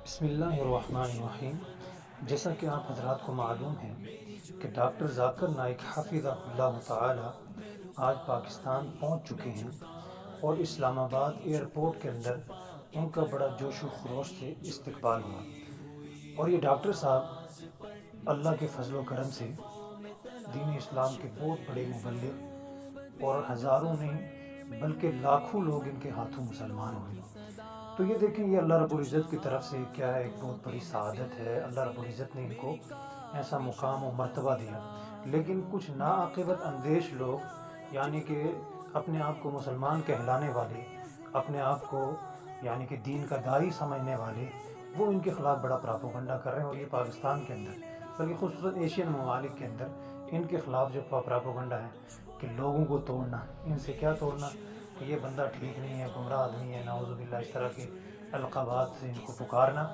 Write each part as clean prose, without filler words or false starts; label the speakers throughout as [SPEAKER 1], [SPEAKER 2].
[SPEAKER 1] بسم اللہ الرحمن الرحیم۔ جیسا کہ آپ حضرات کو معلوم ہے کہ ڈاکٹر ذاکر نائک حفظہ اللہ تعالی آج پاکستان پہنچ چکے ہیں اور اسلام آباد ایئرپورٹ کے اندر ان کا بڑا جوش و خروش سے استقبال ہوا۔ اور یہ ڈاکٹر صاحب اللہ کے فضل و کرم سے دین اسلام کے بہت بڑے مبلغ اور ہزاروں نہیں بلکہ لاکھوں لوگ ان کے ہاتھوں مسلمان ہوئے۔ تو یہ دیکھیں، یہ اللہ رب العزت کی طرف سے کیا ہے، ایک بہت بڑی سعادت ہے۔ اللہ رب العزت نے ان کو ایسا مقام و مرتبہ دیا، لیکن کچھ ناعاقبت اندیش لوگ، یعنی کہ اپنے آپ کو مسلمان کہلانے والے، اپنے آپ کو یعنی کہ دین کا داعی سمجھنے والے، وہ ان کے خلاف بڑا پراپوگنڈا کر رہے ہیں۔ اور یہ پاکستان کے اندر بلکہ خصوصاً ایشین ممالک کے اندر ان کے خلاف جو پراپوگنڈا ہے کہ لوگوں کو توڑنا، ان سے کیا توڑنا، کہ یہ بندہ ٹھیک نہیں ہے، گمراہ آدمی ہے، نعوذ باللہ، اس طرح کے القابات سے ان کو پکارنا،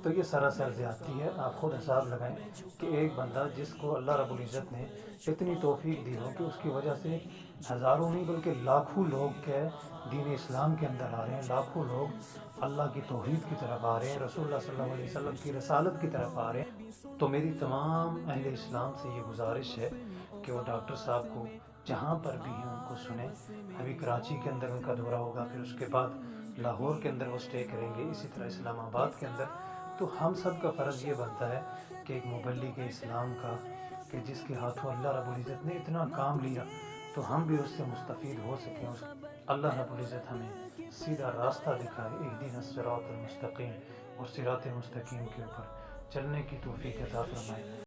[SPEAKER 1] تو یہ سراسر زیادتی ہے۔ آپ خود حساب لگائیں کہ ایک بندہ جس کو اللہ رب العزت نے اتنی توفیق دی ہو کہ اس کی وجہ سے ہزاروں نہیں بلکہ لاکھوں لوگ کے دین اسلام کے اندر آ رہے ہیں، لاکھوں لوگ اللہ کی توحید کی طرف آ رہے ہیں، رسول اللہ صلی اللہ علیہ وسلم کی رسالت کی طرف آ رہے ہیں۔ تو میری تمام اہل اسلام سے یہ گزارش ہے کہ وہ ڈاکٹر صاحب کو جہاں پر بھی ہیں ان کو سنیں۔ ابھی کراچی کے اندر ان کا دورہ ہوگا، پھر اس کے بعد لاہور کے اندر وہ سٹے کریں گے، اسی طرح اسلام آباد کے اندر۔ تو ہم سب کا فرض یہ بنتا ہے کہ ایک مبلغ اسلام کا، کہ جس کے ہاتھوں اللہ رب العزت نے اتنا کام لیا، تو ہم بھی اس سے مستفید ہو سکیں۔ اللہ رب العزت ہمیں سیدھا راستہ دکھائے، اہدنا الصراط المستقیم، اور صراط مستقیم کے اوپر چلنے کی توفیق عطا فرمائے۔